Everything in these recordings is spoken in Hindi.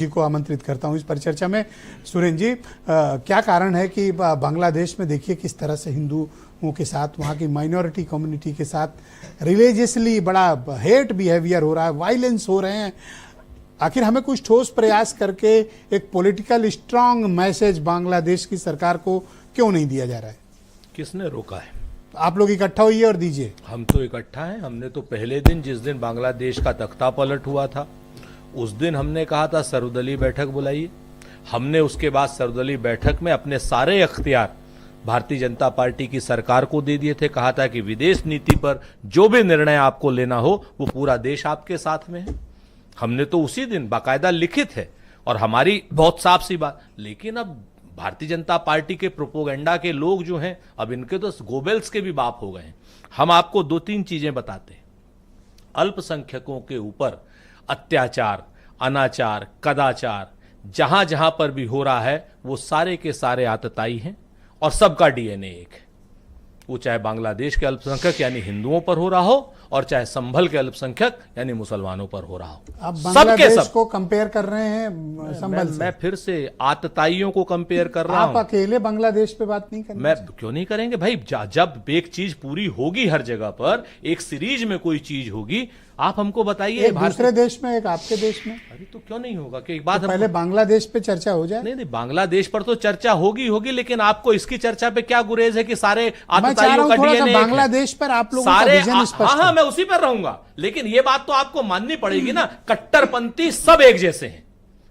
जी को आमंत्रित करता हूं इस परिचर्चा में। सुरेंद्र जी, क्या कारण है कि बांग्लादेश में देखिए किस तरह से हिंदुओं के साथ, वहाँ की माइनॉरिटी कम्युनिटी के साथ रिलीजियसली बड़ा हेट बिहेवियर हो रहा है, वायलेंस हो रहे हैं। आखिर हमें कुछ ठोस प्रयास करके एक पॉलिटिकल स्ट्रांग मैसेज बांग्लादेश की सरकार को क्यों नहीं दिया जा रहा है? किसने रोका है? आप लोग इकट्ठा होइए और दीजिए। हम तो इकट्ठा हैं। हमने तो पहले दिन, जिस दिन बांग्लादेश का तख्ता पलट हुआ था, उस दिन हमने कहा था सर्वदलीय बैठक बुलाइए। हमने उसके बाद सर्वदलीय बैठक में अपने सारे अख्तियार भारतीय जनता पार्टी की सरकार को दे दिए थे। कहा था कि विदेश नीति पर जो भी निर्णय आपको लेना हो वो पूरा देश आपके साथ में है। हमने तो उसी दिन बाकायदा लिखित है और हमारी बहुत साफ सी बात। लेकिन अब भारतीय जनता पार्टी के प्रोपोगंडा के लोग जो हैं, अब इनके तो गोबेल्स के भी बाप हो गए हैं। हम आपको दो तीन चीजें बताते हैं। अल्पसंख्यकों के ऊपर अत्याचार, अनाचार, कदाचार जहां जहां पर भी हो रहा है वो सारे के सारे आतताई हैं और सबका डीएनए एक है। वो चाहे बांग्लादेश के अल्पसंख्यक यानी हिंदुओं पर हो रहा हो और चाहे संभल के अल्पसंख्यक यानी मुसलमानों पर हो रहा हो। आप बांग्लादेश को कंपेयर कर रहे हैं संभल से? मैं फिर से आतताइयों को कंपेयर कर रहा हूं। आप अकेले बांग्लादेश पे बात नहीं करेंगे? मैं क्यों नहीं करेंगे भाई? जब एक चीज पूरी होगी हर जगह पर, एक सीरीज में कोई चीज होगी, आप हमको बताइए। एक दूसरे देश में, एक आपके देश में। अरे तो क्यों नहीं होगा कि एक बात तो पहले बांग्लादेश पे चर्चा हो जाए। नहीं, बांग्लादेश पर तो चर्चा होगी, लेकिन आपको इसकी चर्चा पे क्या गुरेज है कि सारे आतताइयों का डीएनए बांग्लादेश पर आप लोगों सारे का विजन स्पष्ट है। हाँ, मैं उसी पर रहूंगा। लेकिन ये बात तो आपको माननी पड़ेगी ना, कट्टरपंथी सब एक जैसे हैं।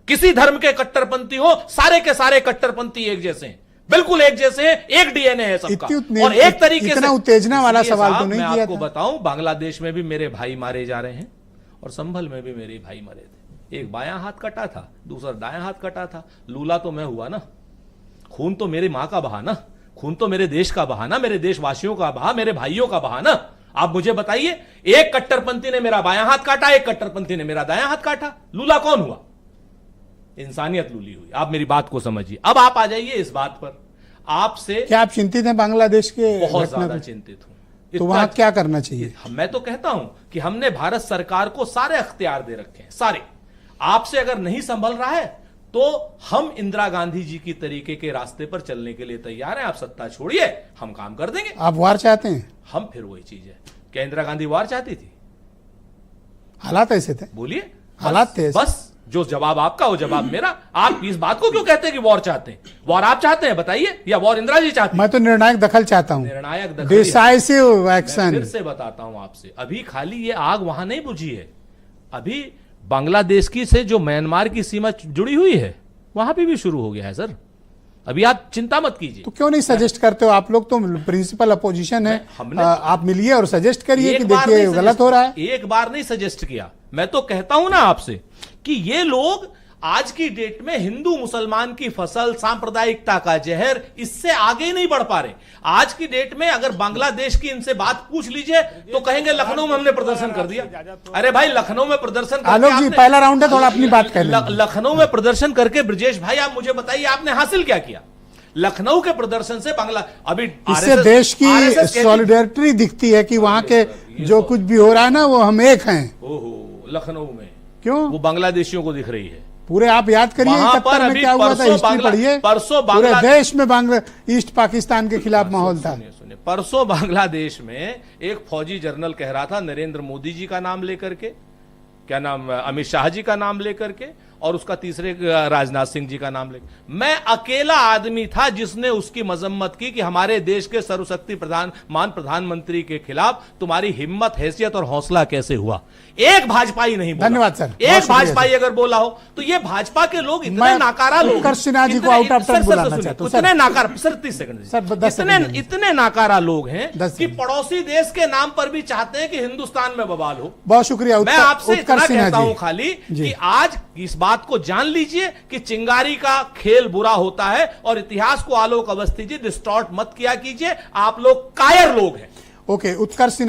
किसी धर्म के कट्टरपंथी हो, सारे के सारे कट्टरपंथी एक जैसे हैं, बिल्कुल एक जैसे हैं, एक डीएनए है सबका। और एक तरीके से उत्तेजना वाला सवाल तो नहीं किया आपको बताऊं, बांग्लादेश में भी मेरे भाई मारे जा रहे हैं और संभल में भी मेरे भाई मरे थे। एक बायां हाथ कटा था, दूसरा दायां हाथ कटा था। लूला तो मैं हुआ ना, खून तो मेरी मां का बहा ना, खून तो मेरे देश का बहा ना, मेरे देशवासियों का बहा, मेरे भाइयों का बहा ना। आप मुझे बताइए, एक कट्टरपंथी ने मेरा बायां हाथ काटा, एक कट्टरपंथी ने मेरा दायां हाथ काटा। लूला कौन हुआ? इंसानियत लूली हुई। आप मेरी बात को समझिए। अब आप आ जाइए इस बात पर। आपसे क्या आप चिंतित हैं बांग्लादेश के? बहुत ज्यादा चिंतित हूं। तो वहां क्या करना चाहिए? मैं तो कहता हूं कि हमने भारत सरकार को सारे अख्तियार दे रखे हैं, सारे। आपसे अगर नहीं संभल रहा है तो हम इंदिरा गांधी जी की तरीके के रास्ते पर चलने के लिए तैयार हैं। आप सत्ता छोड़िए, हम काम कर देंगे। आप वार चाहते हैं? हम फिर वही चीज है। क्या इंदिरा गांधी वार चाहती थी? हालात ऐसे थे। बोलिए, हालात थे। बस जो जवाब आपका वो जवाब मेरा। आप इस बात को क्यों कहते हैं कि वॉर चाहते हैं? वॉर आप चाहते हैं बताइए, या वॉर इंदिरा जी चाहती हैं? मैं तो निर्णायक दखल चाहता हूं। निर्णायक दखल, डिसाइसिव एक्शन। फिर से बताता हूं आपसे, अभी खाली ये आग वहां नहीं बुझी है। अभी बांग्लादेश की से जो म्यांमार की सीमा जुड़ी हुई है वहां पे भी शुरू हो गया है सर। अभी आप चिंता मत कीजिए। तो क्यों नहीं सजेस्ट करते हो? आप लोग तो प्रिंसिपल अपोजिशन है, आप मिलिए और सजेस्ट करिए कि देखिए गलत हो रहा है। एक बार नहीं सजेस्ट किया। मैं तो कहता हूं ना आपसे कि ये लोग आज की डेट में हिंदू मुसलमान की फसल, सांप्रदायिकता का जहर, इससे आगे नहीं बढ़ पा रहे। आज की डेट में अगर बांग्लादेश की इनसे बात पूछ लीजिए तो कहेंगे लखनऊ में हमने प्रदर्शन कर दिया। अरे भाई, लखनऊ में प्रदर्शन आलोक जी, पहला राउंड है, थोड़ा अपनी बात कर लें। लखनऊ में प्रदर्शन करके ब्रिजेश भाई आप मुझे बताइए आपने हासिल क्या किया? लखनऊ के प्रदर्शन से बांग्ला अभी इससे देश की सॉलिडेरिटी दिखती है कि वहां के जो कुछ भी हो रहा है ना वो हम एक हैं। ओहो, लखनऊ में क्यों वो बांग्लादेशियों को दिख रही है? पूरे आप याद करिए 71 में क्या हुआ था, हिस्ट्री पढ़िए। परसों पूरे देश में ईस्ट पाकिस्तान के खिलाफ माहौल था। सुनिए, परसों बांग्लादेश में एक फौजी जनरल कह रहा था नरेंद्र मोदी जी का नाम लेकर के, क्या नाम, अमित शाह जी का नाम लेकर के, और उसका तीसरे राजनाथ सिंह जी का नाम लेकर। मैं अकेला आदमी था जिसने उसकी मजम्मत की कि हमारे देश के सर्वशक्ति प्रधानमंत्री के खिलाफ तुम्हारी हिम्मत, हैसियत और हौसला कैसे हुआ। एक भाजपाई नहीं बोला। धन्यवाद सर। एक भाजपाई अगर बोला हो तो ये भाजपा के लोग इतने नाकारा लोग, उत्कर्ष सिन्हा जी को आउट ऑफ टर्न बुलाना चाहता हूं। इतने नाकारा, सर 30 सेकंड, इतने नाकारा लोग हैं कि पड़ोसी देश के नाम पर भी चाहते हैं कि हिंदुस्तान में बवाल हो। बहुत शुक्रिया। मैं आपसे इतना कहता हूं खाली कि आज इस बात को जान लीजिए कि चिंगारी का खेल बुरा होता है और इतिहास को आलोक अवस्थी जी डिस्टॉर्ट मत किया कीजिए। आप लोग कायर लोग हैं। ओके, उत्कर्ष सिन्हा।